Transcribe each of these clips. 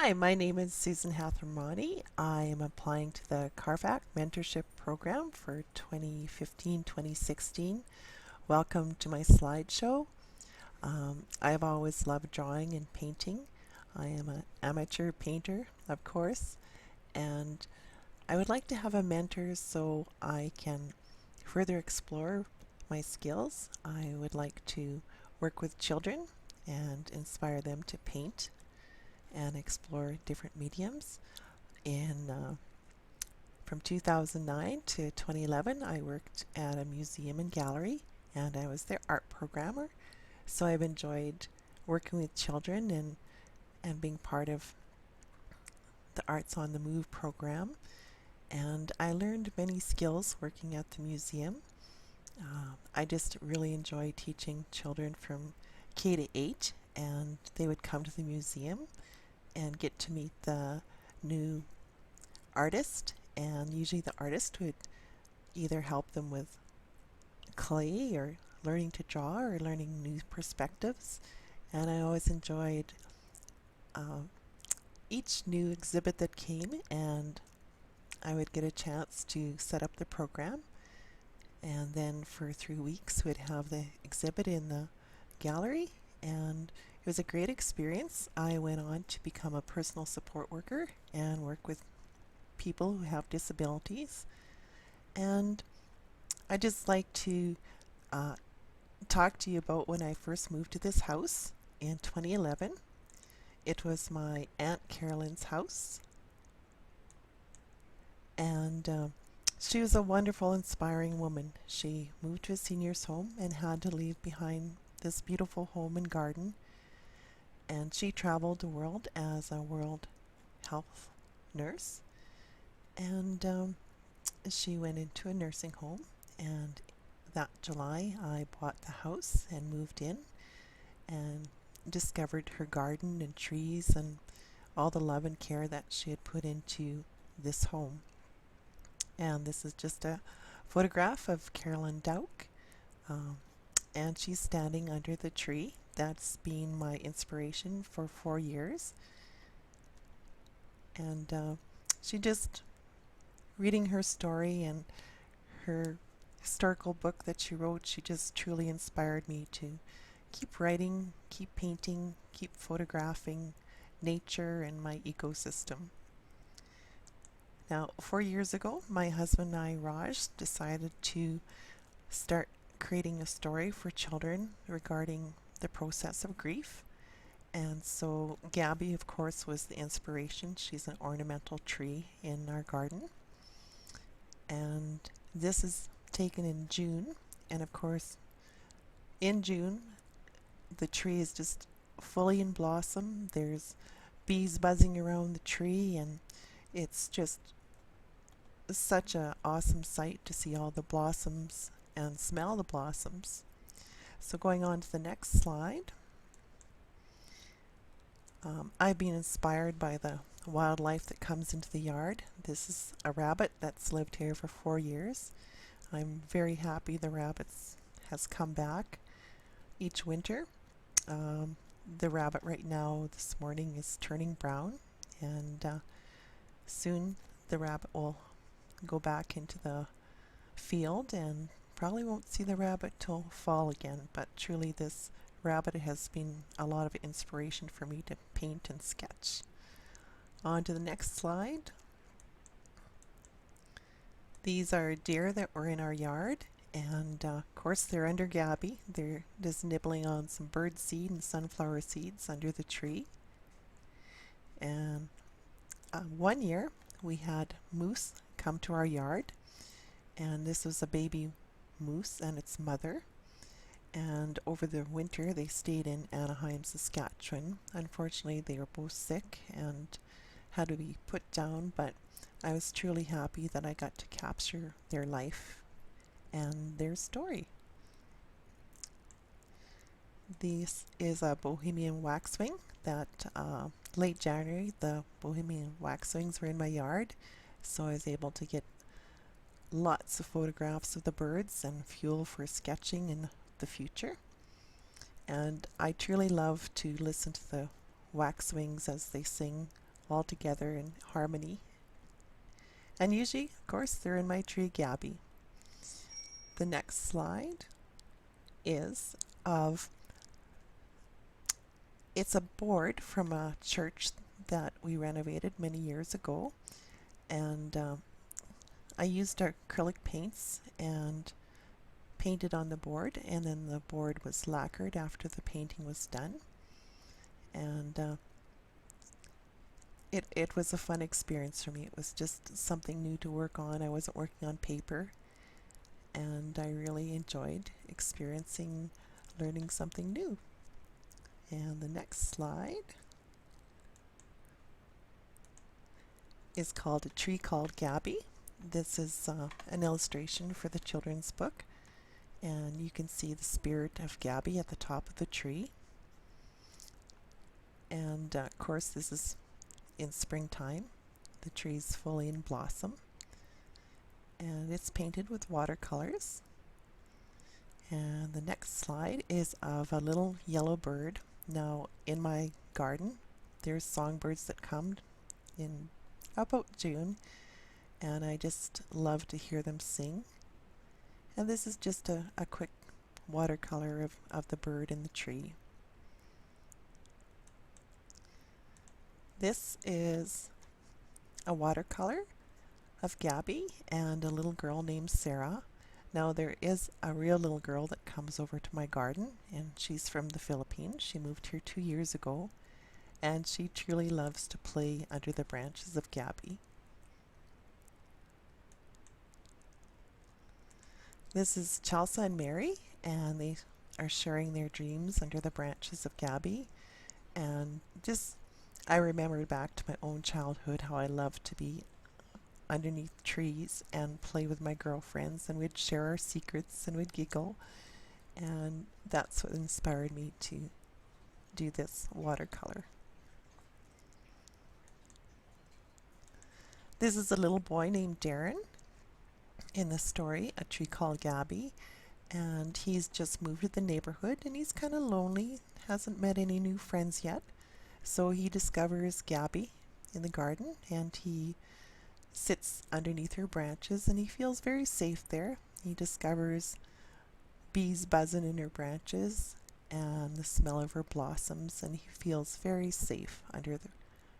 Hi, my name is Susan Hathiramani. I am applying to the CARFAC Mentorship Program for 2015-2016. Welcome to my slideshow. I've always loved drawing and painting. I am an amateur painter, of course, and I would like to have a mentor so I can further explore my skills. I would like to work with children and inspire them to paint and explore different mediums. From 2009 to 2011, I worked at a museum and gallery, and I was their art programmer. So I've enjoyed working with children and being part of the Arts on the Move program. And I learned many skills working at the museum. I just really enjoy teaching children from K to 8, and they would come to the museum and get to meet the new artist, and usually the artist would either help them with clay or learning to draw or learning new perspectives. And I always enjoyed each new exhibit that came, and I would get a chance to set up the program, and then for 3 weeks we'd have the exhibit in the gallery, and it was a great experience. I went on to become a personal support worker and work with people who have disabilities. And I just like to talk to you about when I first moved to this house in 2011. It was my Aunt Carolyn's house, and she was a wonderful, inspiring woman. She moved to a senior's home and had to leave behind this beautiful home and garden, and she traveled the world as a world health nurse, and she went into a nursing home, and that July I bought the house and moved in and discovered her garden and trees and all the love and care that she had put into this home. And this is just a photograph of Carolyn Dowk, and she's standing under the tree. That's been my inspiration for 4 years. And she just reading her story and her historical book that she wrote, she just truly inspired me to keep writing, keep painting, keep photographing nature and my ecosystem. Now, 4 years ago, my husband and I, Raj, decided to start creating a story for children regarding the process of grief. And so Gabby, of course, was the inspiration. She's an ornamental tree in our garden. And this is taken in June. And of course, in June, the tree is just fully in blossom. There's bees buzzing around the tree, and it's just such an awesome sight to see all the blossoms and smell the blossoms. So going on to the next slide. I've been inspired by the wildlife that comes into the yard. This is a rabbit that's lived here for 4 years. I'm very happy the rabbits has come back each winter. The rabbit right now this morning is turning brown, and soon the rabbit will go back into the field, and probably won't see the rabbit till fall again. But truly this rabbit has been a lot of inspiration for me to paint and sketch. On to the next slide. These are deer that were in our yard, and of course they're under Gabby. They're just nibbling on some bird seed and sunflower seeds under the tree. And one year we had moose come to our yard, and this was a baby moose and its mother. And over the winter they stayed in Anaheim, Saskatchewan. Unfortunately, they were both sick and had to be put down, but I was truly happy that I got to capture their life and their story. This is a Bohemian Waxwing that late January the Bohemian Waxwings were in my yard, so I was able to get lots of photographs of the birds and fuel for sketching in the future. And I truly love to listen to the waxwings as they sing all together in harmony. And usually, of course, they're in my tree Gabby. The next slide is of it's a board from a church that we renovated many years ago, and I used acrylic paints and painted on the board, and then the board was lacquered after the painting was done, and it was a fun experience for me. It was just something new to work on. I wasn't working on paper, and I really enjoyed experiencing learning something new. And the next slide is called A Tree Called Gabby. This is an illustration for the children's book, and you can see the spirit of Gabby at the top of the tree. And of course, this is in springtime. The tree's fully in blossom, and it's painted with watercolors. And the next slide is of a little yellow bird. Now, in my garden, there's songbirds that come in about June, and I just love to hear them sing. And this is just a quick watercolor of the bird in the tree. This is a watercolor of Gabby and a little girl named Sarah. Now, there is a real little girl that comes over to my garden, and she's from the Philippines. She moved here 2 years ago, and she truly loves to play under the branches of Gabby. This is Chelsea and Mary, and they are sharing their dreams under the branches of Gabby. And just, I remember back to my own childhood how I loved to be underneath trees and play with my girlfriends, and we'd share our secrets and we'd giggle, and that's what inspired me to do this watercolor. This is a little boy named Darren in the story A Tree Called Gabby, and he's just moved to the neighborhood, and he's kind of lonely, hasn't met any new friends yet, so he discovers Gabby in the garden, and he sits underneath her branches, and he feels very safe there. He discovers bees buzzing in her branches and the smell of her blossoms, and he feels very safe under the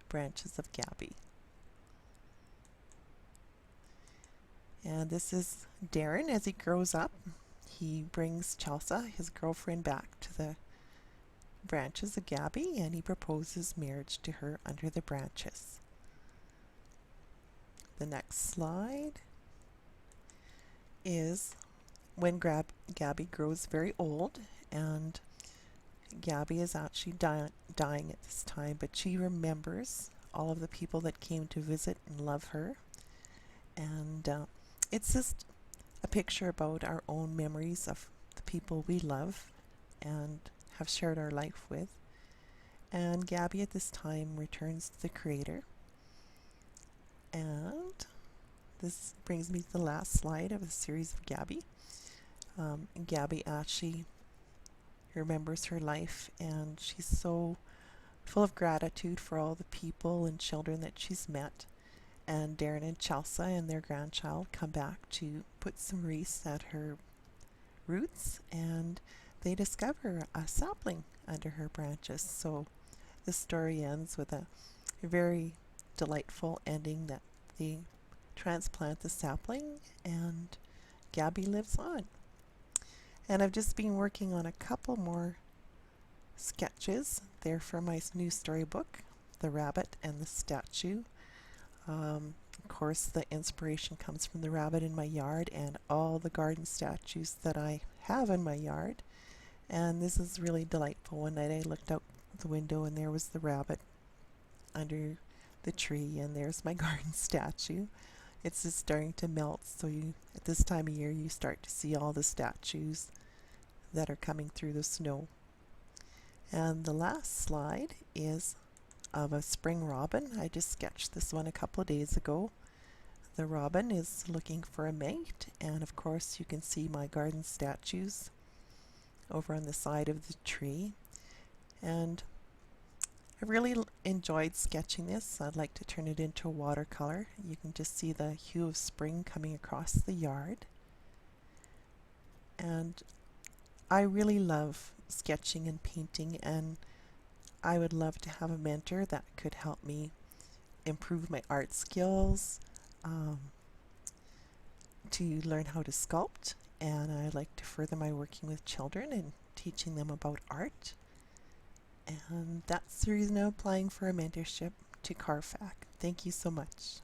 branches of Gabby. And this is Darren as he grows up. He brings Chelsea, his girlfriend, back to the branches of Gabby, and he proposes marriage to her under the branches. The next slide is when Gabby grows very old, and Gabby is actually dying at this time, but she remembers all of the people that came to visit and love her. And it's just a picture about our own memories of the people we love and have shared our life with. And Gabby at this time returns to the Creator. And this brings me to the last slide of the series of Gabby. Gabby actually remembers her life, and she's so full of gratitude for all the people and children that she's met. And Darren and Chelsea and their grandchild come back to put some wreaths at her roots, and they discover a sapling under her branches. So the story ends with a very delightful ending that they transplant the sapling and Gabby lives on. And I've just been working on a couple more sketches. They're for my new storybook, The Rabbit and the Statue. Of course, the inspiration comes from the rabbit in my yard and all the garden statues that I have in my yard. And this is really delightful. One night I looked out the window and there was the rabbit under the tree, and there's my garden statue. It's just starting to melt, so at this time of year you start to see all the statues that are coming through the snow. And the last slide is of a spring robin. I just sketched this one a couple of days ago. The robin is looking for a mate, and of course you can see my garden statues over on the side of the tree. And I really enjoyed sketching this. I'd like to turn it into watercolor. You can just see the hue of spring coming across the yard. And I really love sketching and painting, and I would love to have a mentor that could help me improve my art skills, um, to learn how to sculpt, and I like to further my working with children and teaching them about art. And that's the reason I'm applying for a mentorship to CARFAC. Thank you so much.